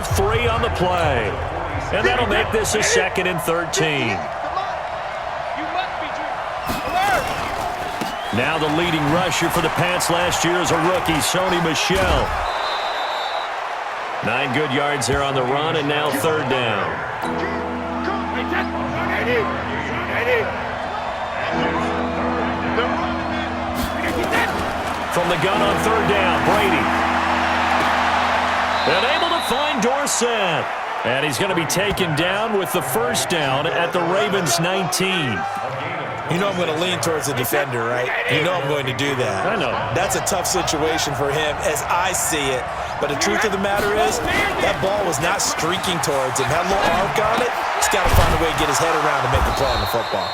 3 on the play. And that'll make this a 2nd and 13. Now the leading rusher for the Pats last year is a rookie, Sony Michel. 9 good yards there on the run, and now 3rd down. From the gun on 3rd down, Brady. And able to find Dorsett. And he's going to be taken down with the 1st down at the Ravens' 19. You know I'm going to lean towards the defender, right? You know I'm going to do that. I know. That's a tough situation for him as I see it. But the truth of the matter is, that ball was not streaking towards him. Had a little arc on it. He's got to find a way to get his head around and make the play on the football.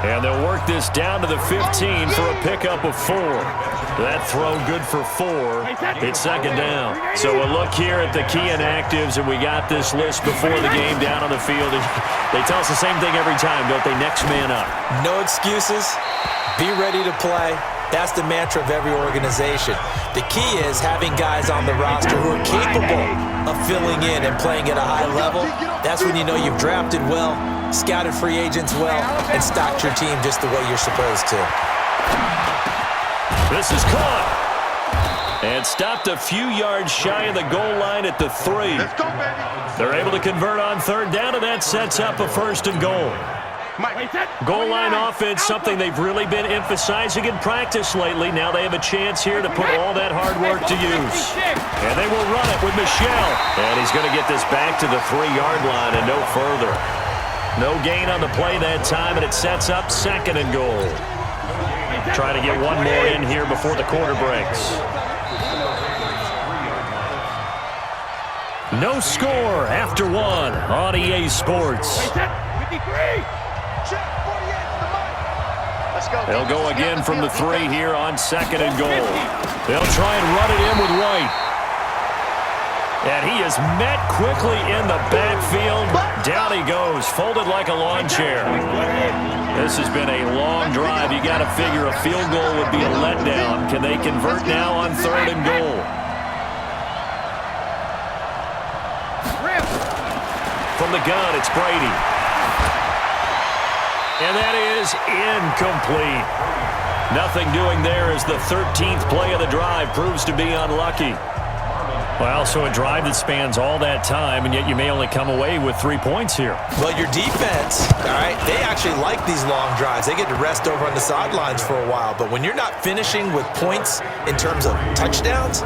And they'll work this down to the 15 for a pickup of 4. That throw good for 4. It's 2nd down. So a look here at the key inactives, and we got this list before the game down on the field. They tell us the same thing every time, don't they? Next man up. No excuses. Be ready to play. That's the mantra of every organization. The key is having guys on the roster who are capable of filling in and playing at a high level. That's when you know you've drafted well, scouted free agents well, and stocked your team just the way you're supposed to. This is caught. And stopped a few yards shy of the goal line at the 3. They're able to convert on 3rd down, and that sets up a 1st and goal. Goal line offense, something they've really been emphasizing in practice lately. Now they have a chance here to put all that hard work to use. And they will run it with Michel. And he's going to get this back to the 3-yard line and no further. No gain on the play that time, and it sets up 2nd and goal. Trying to get one more in here before the quarter breaks. No score after 1 on EA Sports. They'll go again from the 3 here on 2nd and goal. They'll try and run it in with White. And he is met quickly in the backfield. Down he goes, folded like a lawn chair. This has been a long drive. You got to figure a field goal would be a letdown. Can they convert now on 3rd and goal? From the gun, it's Brady. And that is incomplete. Nothing doing there as the 13th play of the drive proves to be unlucky. Well, so a drive that spans all that time, and yet you may only come away with 3 points here. Well, your defense, all right, they actually like these long drives. They get to rest over on the sidelines for a while. But when you're not finishing with points in terms of touchdowns,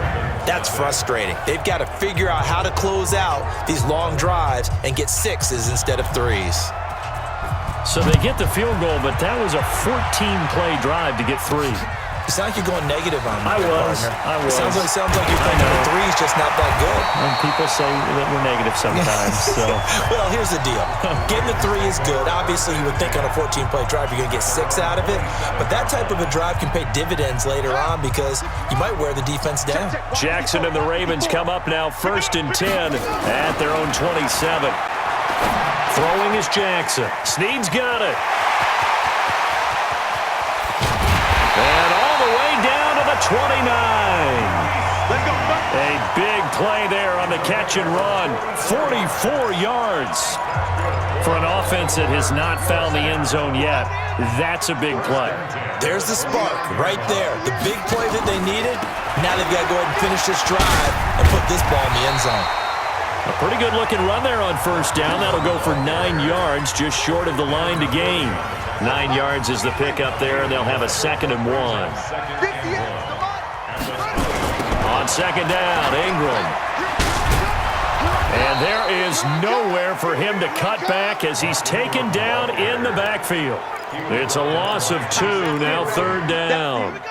that's frustrating. They've got to figure out how to close out these long drives and get 6s instead of 3s. So they get the field goal, but that was a 14-play drive to get 3. It sounds like you're going negative on me. I was. It sounds like you're thinking the 3's just not that good. And people say that we're negative sometimes. So. Well, here's the deal. Getting the 3 is good. Obviously, you would think on a 14-play drive you're going to get 6 out of it. But that type of a drive can pay dividends later on because you might wear the defense down. Jackson and the Ravens come up now 1st and 10 at their own 27. Throwing is Jackson. Snead's got it. And all the way down to the 29. A big play there on the catch and run. 44 yards. For an offense that has not found the end zone yet, that's a big play. There's the spark right there. The big play that they needed. Now they've got to go ahead and finish this drive and put this ball in the end zone. A pretty good-looking run there on 1st down. That'll go for 9 yards, just short of the line to gain. 9 yards is the pickup there, and they'll have a 2nd and 1. On 2nd down, Ingram. And there is nowhere for him to cut back as he's taken down in the backfield. It's a loss of 2, now 3rd down.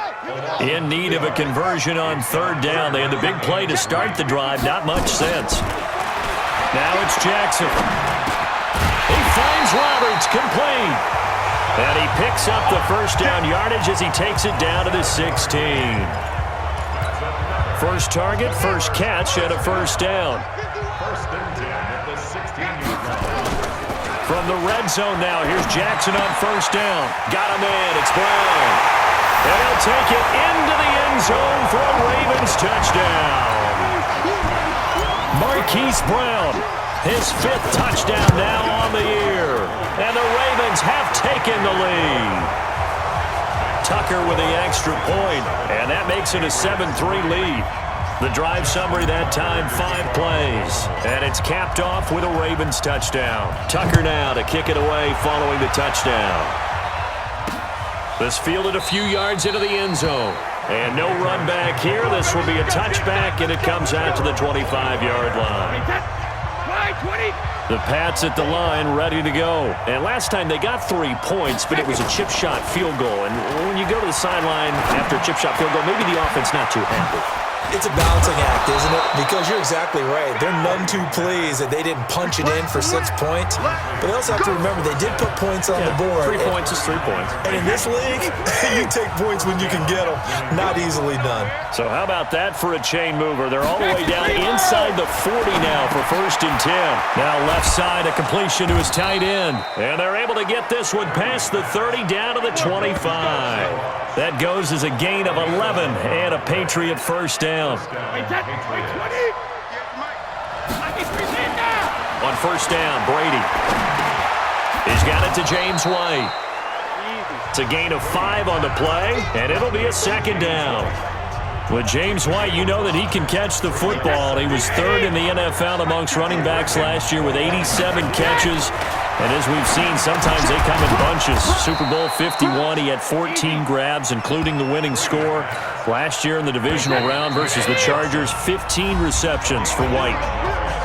In need of a conversion on 3rd down. They had the big play to start the drive, not much sense. Now it's Jackson. He finds Roberts, complete. And he picks up the 1st down yardage as he takes it down to the 16. First target, first catch, and a 1st down. From the red zone now, here's Jackson on 1st down. Got him in, it's Brown. And he'll take it into the end zone for a Ravens touchdown. Marquise Brown. His 5th touchdown now on the year. And the Ravens have taken the lead. Tucker with the extra point, and that makes it a 7-3 lead. The drive summary that time, 5 plays. And it's capped off with a Ravens touchdown. Tucker now to kick it away following the touchdown. This fielded a few yards into the end zone. And no run back here. This will be a touchback, and it comes out to the 25-yard line. The Pats at the line, ready to go. And last time they got 3 points, but it was a chip shot field goal. And when you go to the sideline after a chip shot field goal, maybe the offense not too happy. It's a balancing act, isn't it? Because you're exactly right. They're none too pleased that they didn't punch it in for 6 points. But they also have to remember they did put points on the board. 3 points is 3 points. And in this league, you take points when you can get them. Not easily done. So how about that for a chain mover? They're all the way down inside the 40 now for 1st and 10. Now left side, a completion to his tight end. And they're able to get this one past the 30 down to the 25. That goes as a gain of 11 and a Patriot first down. On 1st down, Brady. He's got it to James White. It's a gain of 5 on the play, and it'll be a 2nd down. With James White, you know that he can catch the football. He was 3rd in the NFL amongst running backs last year with 87 catches. And as we've seen, sometimes they come in bunches. Super Bowl 51, he had 14 grabs, including the winning score. Last year in the divisional round versus the Chargers, 15 receptions for White.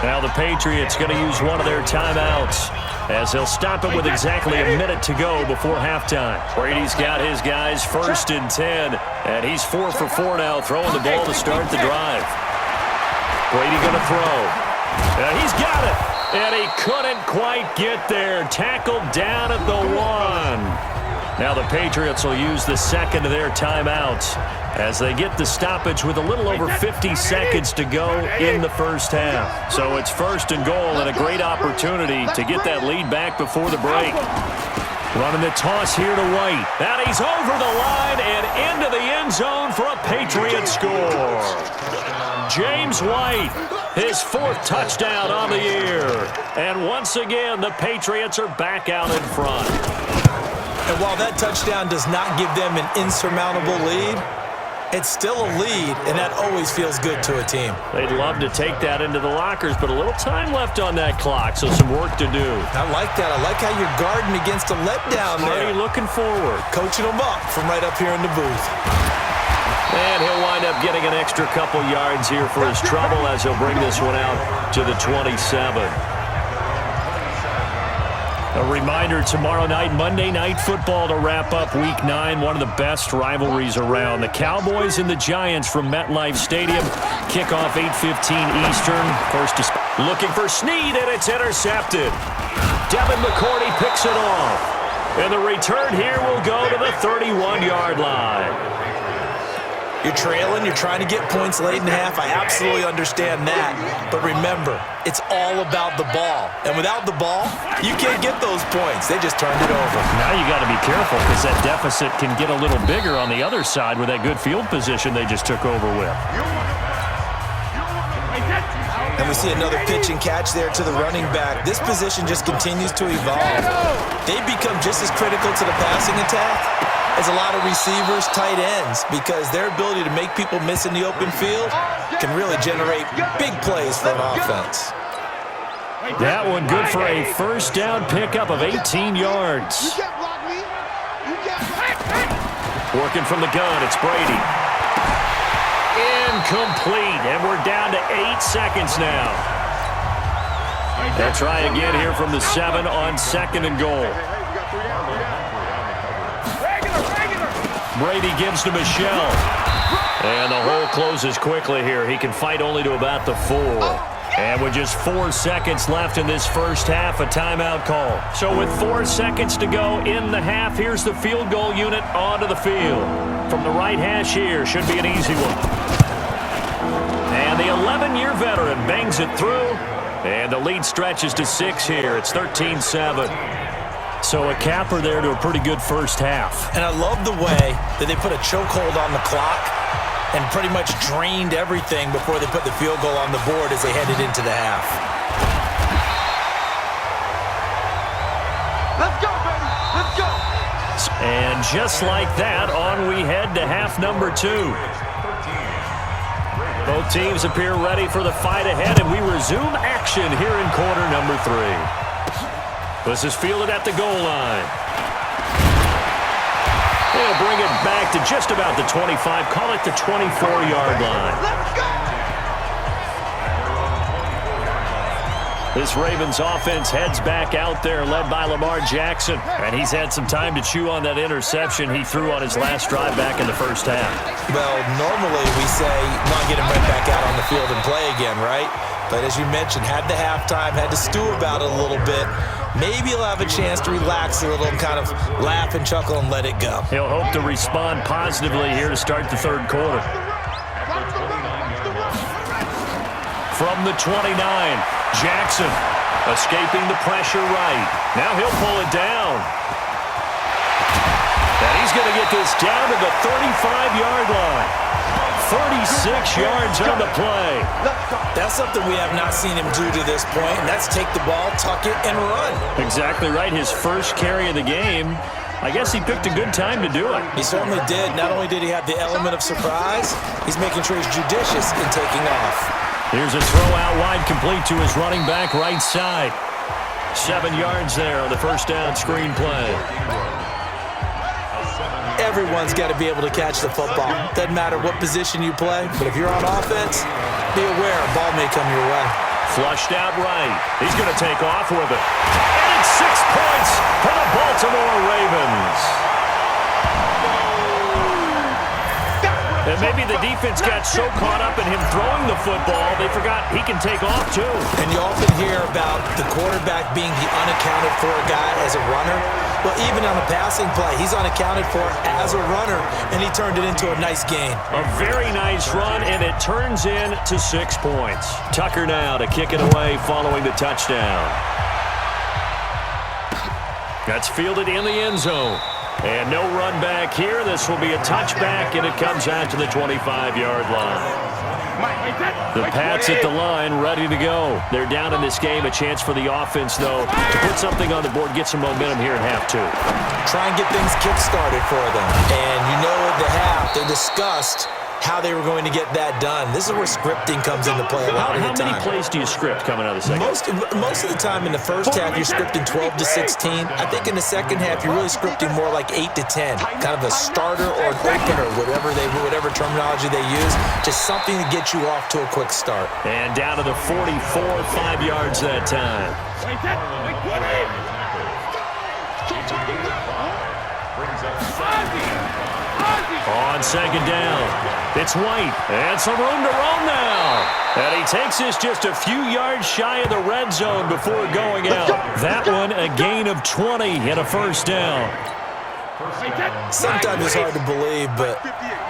Now the Patriots going to use one of their timeouts as they'll stop it with exactly a minute to go before halftime. Brady's got his guys 1st and 10, and he's 4 for 4 now, throwing the ball to start the drive. Brady going to throw. He's got it. And he couldn't quite get there. Tackled down at the 1. Now the Patriots will use the 2nd of their timeouts as they get the stoppage with a little over 50 seconds to go in the first half. So it's 1st and goal and a great opportunity to get that lead back before the break. Running the toss here to White. And he's over the line and into the end zone for a Patriot score. James White, his 4th touchdown on the year. And once again, the Patriots are back out in front. And while that touchdown does not give them an insurmountable lead, it's still a lead, and that always feels good to a team. They'd love to take that into the lockers, but a little time left on that clock, so some work to do. I like that. I like how you're guarding against a letdown there. Looking forward. Coaching them up from right up here in the booth. And he'll wind up getting an extra couple yards here for his trouble as he'll bring this one out to the 27. A reminder, tomorrow night, Monday Night Football to wrap up Week 9, one of the best rivalries around. The Cowboys and the Giants from MetLife Stadium. Kickoff 8:15 Eastern. Of course, looking for Snead, and it's intercepted. Devin McCourty picks it off. And the return here will go to the 31-yard line. You're trailing, you're trying to get points late in the half. I absolutely understand that. But remember, it's all about the ball. And without the ball, you can't get those points. They just turned it over. Now you got to be careful because that deficit can get a little bigger on the other side with that good field position they just took over with. And we see another pitch and catch there to the running back. This position just continues to evolve. They become just as critical to the passing attack as a lot of receivers, tight ends, because their ability to make people miss in the open field can really generate big plays for an offense. That one good for a first down pickup of 18 yards. Working from the gun, it's Brady. Incomplete, and we're down to 8 seconds now. They'll try again here from the 7 on 2nd and goal. Brady gives to Michelle. And the hole closes quickly here. He can fight only to about the 4. And with just 4 seconds left in this first half, a timeout call. So with 4 seconds to go in the half, here's the field goal unit onto the field. From the right hash here, should be an easy one. And the 11-year veteran bangs it through. And the lead stretches to 6 here. It's 13-7. So a capper there to a pretty good first half. And I love the way that they put a chokehold on the clock and pretty much drained everything before they put the field goal on the board as they headed into the half. Let's go, baby. Let's go. And just like that, on we head to half number 2. Both teams appear ready for the fight ahead, and we resume action here in quarter number 3. This is fielded at the goal line. They'll bring it back to just about the 25, call it the 24-yard line. Let's go. This Ravens offense heads back out there, led by Lamar Jackson. And he's had some time to chew on that interception he threw on his last drive back in the first half. Well, normally we say, not get him right back out on the field and play again, right? But as you mentioned, had the halftime, had to stew about it a little bit. Maybe he'll have a chance to relax a little and kind of laugh and chuckle and let it go. He'll hope to respond positively here to start the third quarter. From the 29, Jackson escaping the pressure right. Now he'll pull it down. And he's going to get this down to the 35-yard line. 36 yards on the play. That's something we have not seen him do to this point, and that's take the ball, tuck it, and run. Exactly right. His first carry of the game. I guess he picked a good time to do it. He certainly did. Not only did he have the element of surprise, he's making sure he's judicious in taking off. Here's a throw out wide, complete to his running back right side. 7 yards there on the first down screen play. Everyone's got to be able to catch the football. Doesn't matter what position you play, but if you're on offense, be aware a ball may come your way. Flushed out right. He's going to take off with it. And it's 6 points for the Baltimore Ravens. And maybe the defense got so caught up in him throwing the football, they forgot he can take off too. And you often hear about the quarterback being the unaccounted for guy as a runner. Well, even on a passing play, he's unaccounted for as a runner, and he turned it into a nice gain. A very nice run, and it turns into 6 points. Tucker now to kick it away following the touchdown. That's fielded in the end zone. And no run back here. This will be a touchback, and it comes out to the 25-yard line. The Pats at the line, ready to go. They're down in this game. A chance for the offense, though, to put something on the board, get some momentum here in half 2. Try and get things kick-started for them. And you know at the half, they discussed how they were going to get that done. This is where scripting comes into play a lot of the time. How many plays do you script coming out of the second? Most of the time in the first half, you're scripting 12 to 16. I think in the second half, you're really scripting more like 8 to 10. Kind of a starter or an opener, whatever terminology they use. Just something to get you off to a quick start. And down to the 44, 5 yards that time. On second down, it's White, and some room to roam now. And he takes this just a few yards shy of the red zone before going out. That one, a gain of 20 and a first down. Sometimes it's hard to believe, but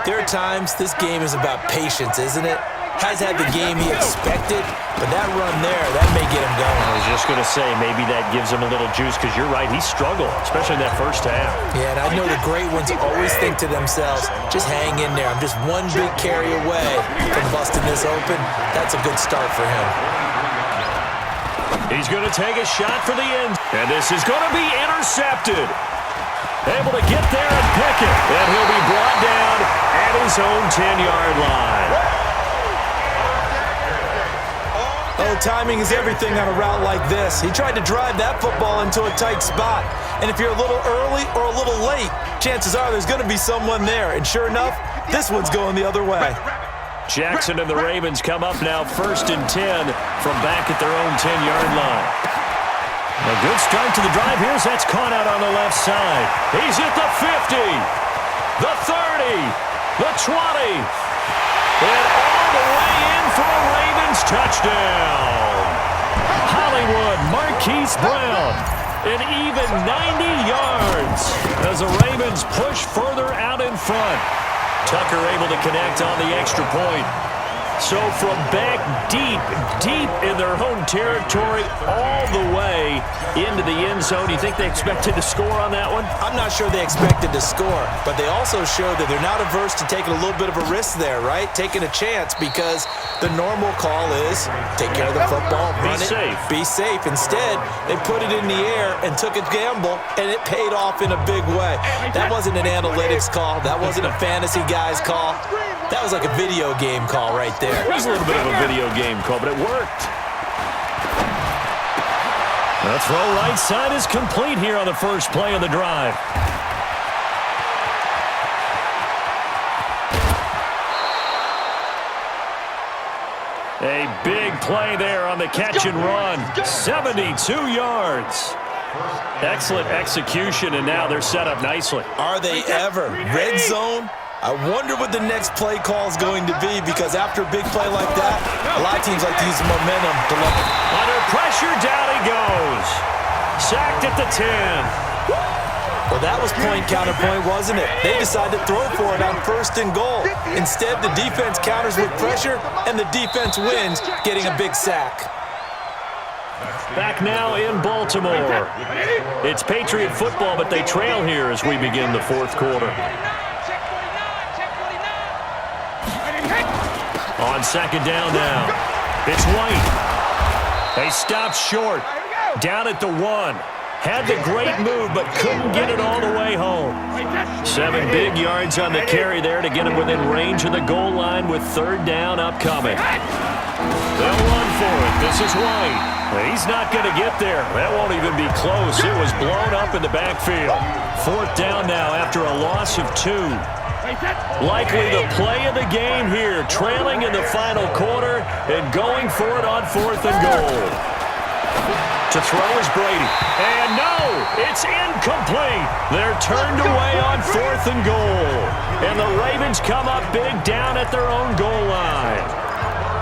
there are times this game is about patience, isn't it? Has had the game he expected, but that run there, that may get him going. I was just going to say, maybe that gives him a little juice, because you're right, he struggled, especially in that first half. Yeah, and I know the great ones always think to themselves, just hang in there. I'm just one big carry away from busting this open. That's a good start for him. He's going to take a shot for the end, and this is going to be intercepted. Able to get there and pick it, and he'll be brought down at his own 10-yard line. Oh, timing is everything on a route like this. He tried to drive that football into a tight spot. And if you're a little early or a little late, chances are there's going to be someone there. And sure enough, this one's going the other way. Jackson and the Ravens come up now 1st and 10 from back at their own 10-yard line. A good start to the drive here as that's caught out on the left side. He's at the 50, the 30, the 20, and all the way in for a Ravens touchdown. Hollywood Marquise Brown, an even 90 yards as the Ravens push further out in front. Tucker able to connect on the extra point. So from back deep in their own territory all the way into the end zone, do you think they expected to score on that one? I'm not sure they expected to score, but they also showed that they're not averse to taking a little bit of a risk there, right? Taking a chance, because the normal call is take care of the football, run it, be safe. Instead, they put it in the air and took a gamble, and it paid off in a big way. That wasn't an analytics call. That wasn't a fantasy guy's call. That was like a video game call right there. It was a little bit of a video game call, but it worked. The throw right side is complete here on the first play of the drive. A big play there on the catch and run. 72 yards. Excellent execution, and now they're set up nicely. Are they ever? Red zone? I wonder what the next play call is going to be, because after a big play like that, a lot of teams like to use momentum to let it. Under pressure, down he goes. Sacked at the 10. Well, that was point counterpoint, wasn't it? They decided to throw for it on 1st and goal. Instead, the defense counters with pressure, and the defense wins, getting a big sack. Back now in Baltimore. It's Patriot football, but they trail here as we begin the fourth quarter. On second down now. It's White. They stopped short. Down at the 1. Had the great move, but couldn't get it all the way home. 7 big yards on the carry there to get him within range of the goal line with 3rd down upcoming. They'll run for it. This is White. He's not going to get there. That won't even be close. It was blown up in the backfield. 4th down now after a loss of 2. Likely the play of the game here, trailing in the final quarter and going for it on 4th and goal. To throw is Brady. And no, it's incomplete. They're turned away on 4th and goal. And the Ravens come up big down at their own goal line.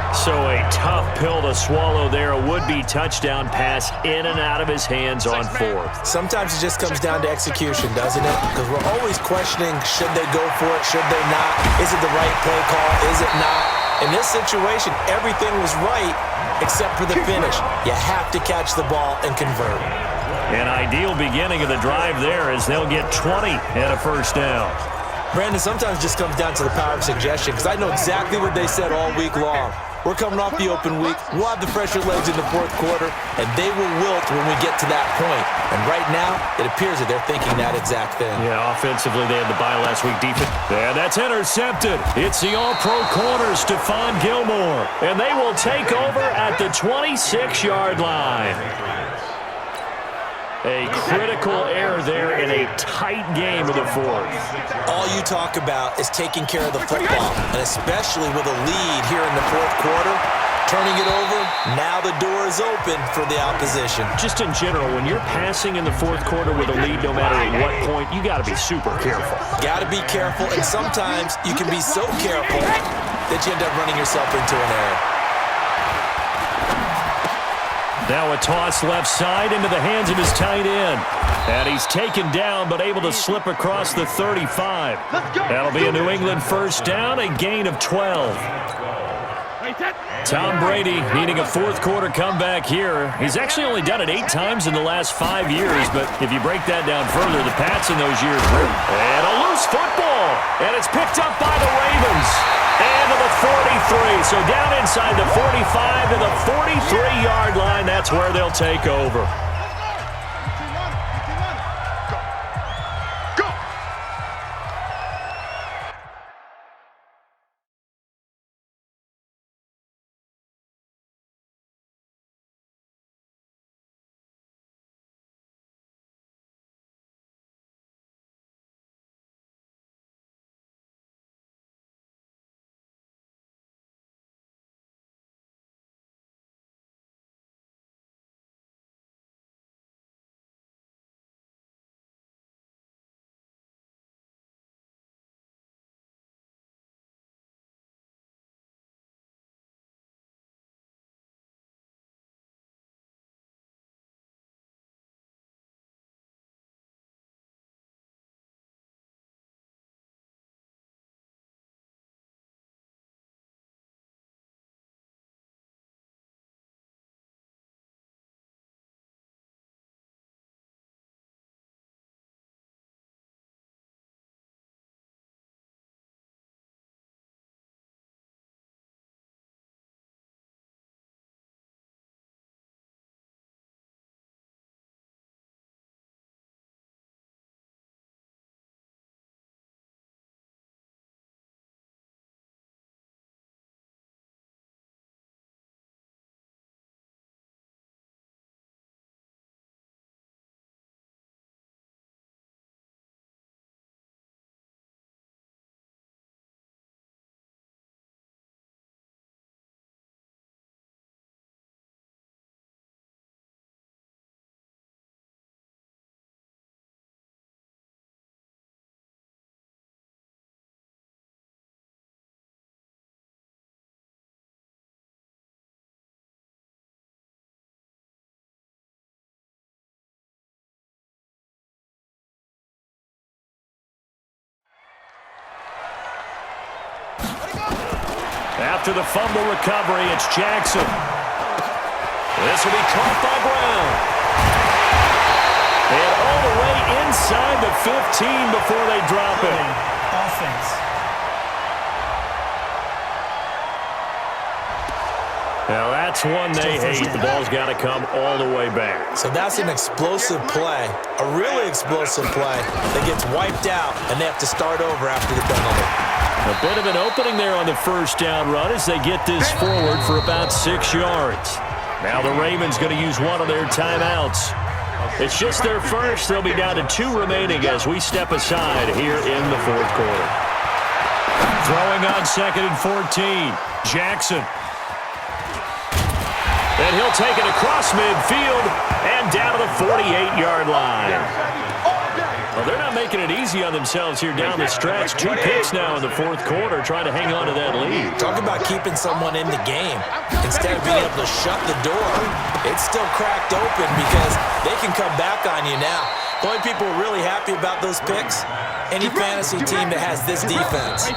So a tough pill to swallow there. A would-be touchdown pass in and out of his hands on 4th. Sometimes it just comes down to execution, doesn't it? Because we're always questioning, should they go for it, should they not? Is it the right play call, is it not? In this situation, everything was right except for the finish. You have to catch the ball and convert. An ideal beginning of the drive there as they'll get 20 and a 1st down. Brandon, sometimes it just comes down to the power of suggestion, because I know exactly what they said all week long. We're coming off the open week. We'll have the fresher legs in the 4th quarter, and they will wilt when we get to that point. And right now, it appears that they're thinking that exact thing. Yeah, offensively, they had the bye last week. Defense. Yeah, that's intercepted. It's the all-pro corner, Stephon Gilmore. And they will take over at the 26-yard line. A critical error there in a tight game of the 4th. All you talk about is taking care of the football, and especially with a lead here in the 4th quarter, turning it over, now the door is open for the opposition. Just in general, when you're passing in the 4th quarter with a lead, no matter at what point, you got to be super careful. Got to be careful, and sometimes you can be so careful that you end up running yourself into an error. Now a toss left side into the hands of his tight end. And he's taken down, but able to slip across the 35. That'll be a New England 1st down, a gain of 12. Tom Brady needing a 4th quarter comeback here. He's actually only done it 8 times in the last 5 years, but if you break that down further, the Pats in those years were. And a loose football, and it's picked up by the Ravens. And to the 43, so down inside the 45 to the 43-yard line, that's where they'll take over. After the fumble recovery, it's Jackson. This will be caught by Brown. And all the way inside the 15 before they drop it. Offense. Now that's one they hate. The ball's got to come all the way back. So that's an explosive play, a really explosive play that gets wiped out, and they have to start over after the penalty. A bit of an opening there on the first down run as they get this forward for about 6 yards. Now the Ravens going to use one of their timeouts. It's just their first. They'll be down to 2 remaining as we step aside here in the fourth quarter. Throwing on 2nd and 14. Jackson. And he'll take it across midfield and down to the 48-yard line. Well, they're not making it easy on themselves here down the stretch. 2 picks now in the fourth quarter trying to hang on to that lead. Talk about keeping someone in the game instead of being able to shut the door. It's still cracked open because they can come back on you now. The only people really happy about those picks, any fantasy team that has this defense.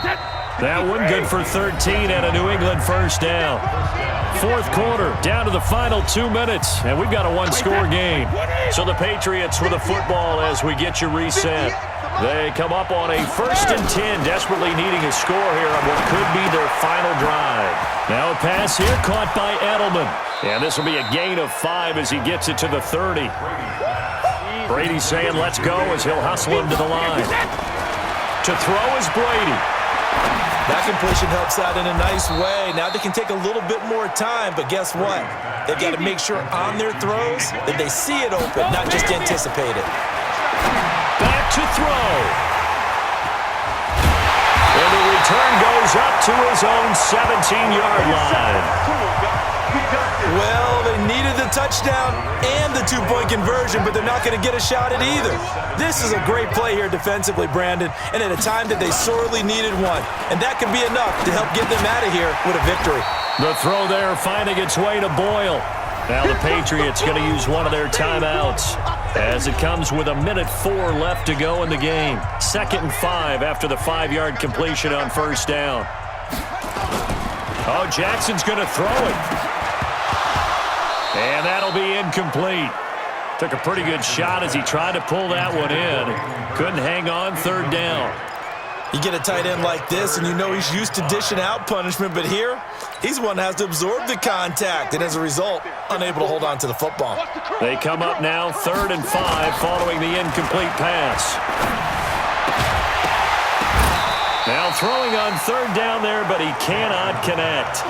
That one good for 13 and a New England first down. Fourth quarter, down to the final 2 minutes, and we've got a one-score game. So the Patriots with the football as we get you reset. They come up on a 1st and 10, desperately needing a score here on what could be their final drive. Now a pass here caught by Edelman. And this will be a gain of 5 as he gets it to the 30. Brady's saying let's go as he'll hustle him to the line. To throw is Brady. That completion helps out in a nice way. Now they can take a little bit more time, but guess what? They've got to make sure on their throws that they see it open, not just anticipate it. Back to throw. And the return goes up to his own 17-yard line. Well, they needed the touchdown and the 2-point conversion, but they're not going to get a shot at either. This is a great play here defensively, Brandon, and at a time that they sorely needed one. And that can be enough to help get them out of here with a victory. The throw there finding its way to Boyle. Now the Patriots going to use one of their timeouts as it comes with 1:04 left to go in the game. 2nd and 5 after the 5-yard completion on first down. Oh, Jackson's going to throw it. And that'll be incomplete. Took a pretty good shot as he tried to pull that one in. Couldn't hang on 3rd down. You get a tight end like this, and you know he's used to dishing out punishment, but here, he's one that has to absorb the contact, and as a result, unable to hold on to the football. They come up now 3rd and 5 following the incomplete pass. Now throwing on 3rd down there, but he cannot connect.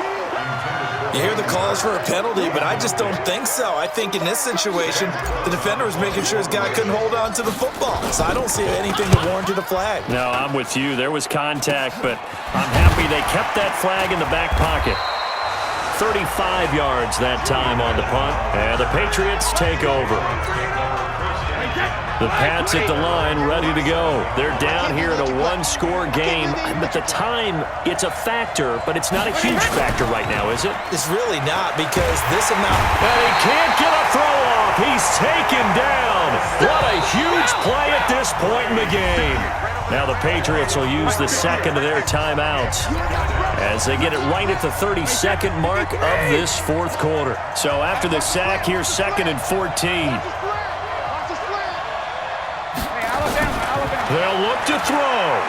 You hear the calls for a penalty, but I just don't think so. I think in this situation, the defender was making sure his guy couldn't hold on to the football. So I don't see anything that warranted a flag. No, I'm with you. There was contact, but I'm happy they kept that flag in the back pocket. 35 yards that time on the punt, and the Patriots take over. The Pats at the line, ready to go. They're down here in a 1-score game. At the time, it's a factor, but it's not a huge factor right now, is it? It's really not because this amount... And he can't get a throw off. He's taken down. What a huge play at this point in the game. Now the Patriots will use the 2nd of their timeouts as they get it right at the 32nd mark of this 4th quarter. So after the sack, here's 2nd and 14. They'll look to throw.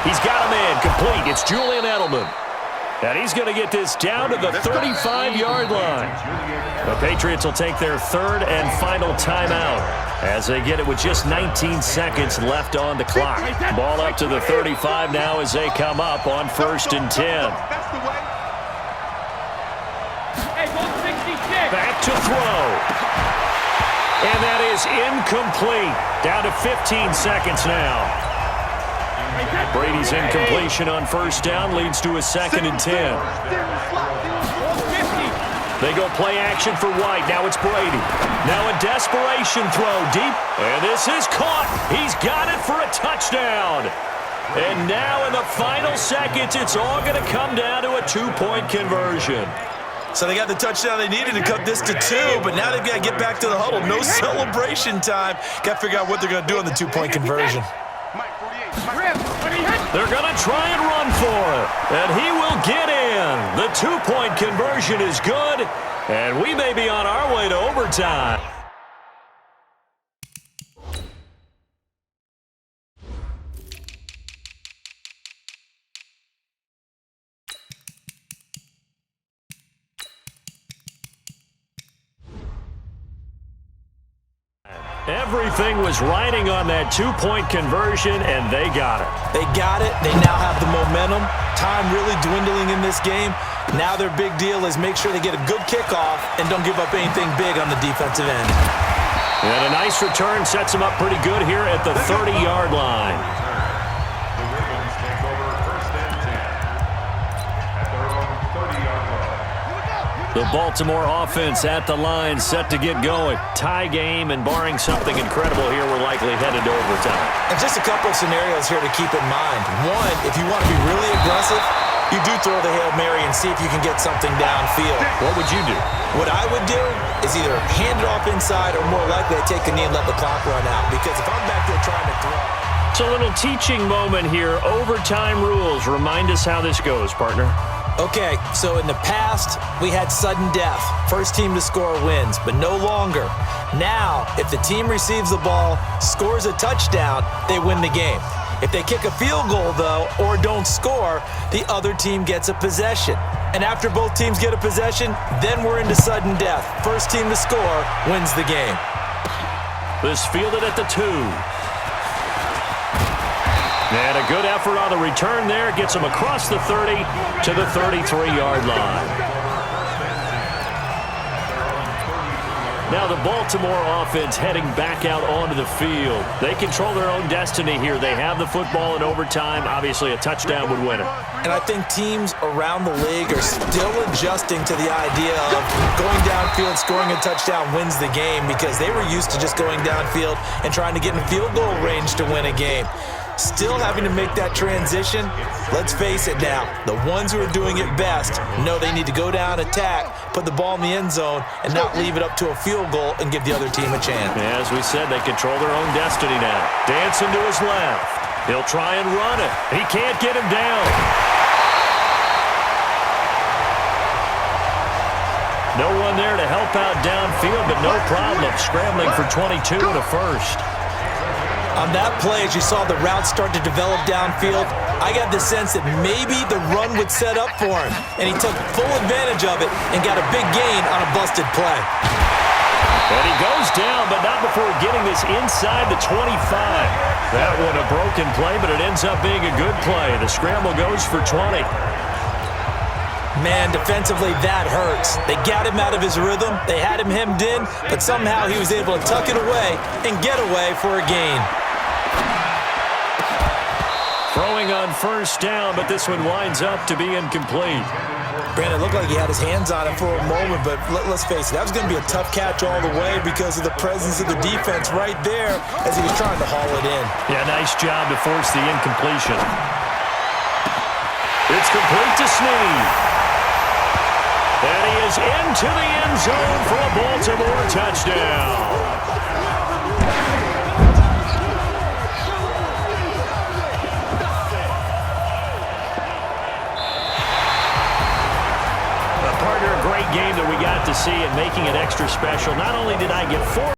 He's got him in, complete. It's Julian Edelman. And he's going to get this down to the 35-yard line. The Patriots will take their 3rd and final timeout as they get it with just 19 seconds left on the clock. Ball up to the 35 now as they come up on 1st and 10. Back to throw. And that is incomplete. Down to 15 seconds now. Brady's incompletion on 1st down leads to a 2nd and 10. They go play action for White. Now it's Brady. Now a desperation throw deep. And this is caught. He's got it for a touchdown. And now in the final seconds, it's all going to come down to a 2-point conversion. So they got the touchdown they needed to cut this to 2, but now they've got to get back to the huddle. No celebration time. Got to figure out what they're going to do on the 2-point conversion. They're going to try and run for it. And he will get in. The two-point conversion is good, and we may be on our way to overtime. Everything was riding on that two-point conversion, and they got it. They got it. They now have the momentum. Time really dwindling in this game. Now their big deal is make sure they get a good kickoff and don't give up anything big on the defensive end. And a nice return sets them up pretty good here at the 30-yard line. The Baltimore offense at the line, set to get going. Tie game, and barring something incredible here, we're likely headed to overtime. And just a couple of scenarios here to keep in mind. One, if you want to be really aggressive, you do throw the Hail Mary and see if you can get something downfield. What would you do? What I would do is either hand it off inside or more likely I take a knee and let the clock run out. Because if I'm back there trying to throw. It's a little teaching moment here. Overtime rules. Remind us how this goes, partner. Okay, so in the past, we had sudden death. First team to score wins, but no longer. Now, if the team receives the ball, scores a touchdown, they win the game. If they kick a field goal, though, or don't score, the other team gets a possession. And after both teams get a possession, then we're into sudden death. First team to score wins the game. This fielded at the 2. And a good effort on the return there. Gets him across the 30 to the 33-yard line. Now the Baltimore offense heading back out onto the field. They control their own destiny here. They have the football in overtime. Obviously, a touchdown would win it. And I think teams around the league are still adjusting to the idea of going downfield, scoring a touchdown wins the game, because they were used to just going downfield and trying to get in field goal range to win a game. Still having to make that transition. Let's face it now, the ones who are doing it best know they need to go down, attack, put the ball in the end zone, and not leave it up to a field goal and give the other team a chance. As we said, they control their own destiny now. Dancing to his left. He'll try and run it. He can't get him down. No one there to help out downfield, but no problem scrambling for 22 and a first. On that play, as you saw the route start to develop downfield, I got the sense that maybe the run would set up for him, and he took full advantage of it and got a big gain on a busted play. And he goes down, but not before getting this inside the 25. That one a broken play, but it ends up being a good play. The scramble goes for 20. Man, defensively, that hurts. They got him out of his rhythm. They had him hemmed in, but somehow he was able to tuck it away and get away for a gain. Throwing on first down, but this one winds up to be incomplete. Brandon, it looked like he had his hands on it for a moment, but let's face it, that was going to be a tough catch all the way because of the presence of the defense right there as he was trying to haul it in. Yeah, nice job to force the incompletion. It's complete to Snead. And he is into the end zone for a Baltimore touchdown. Game that we got to see and making it extra special. Not only did I get 4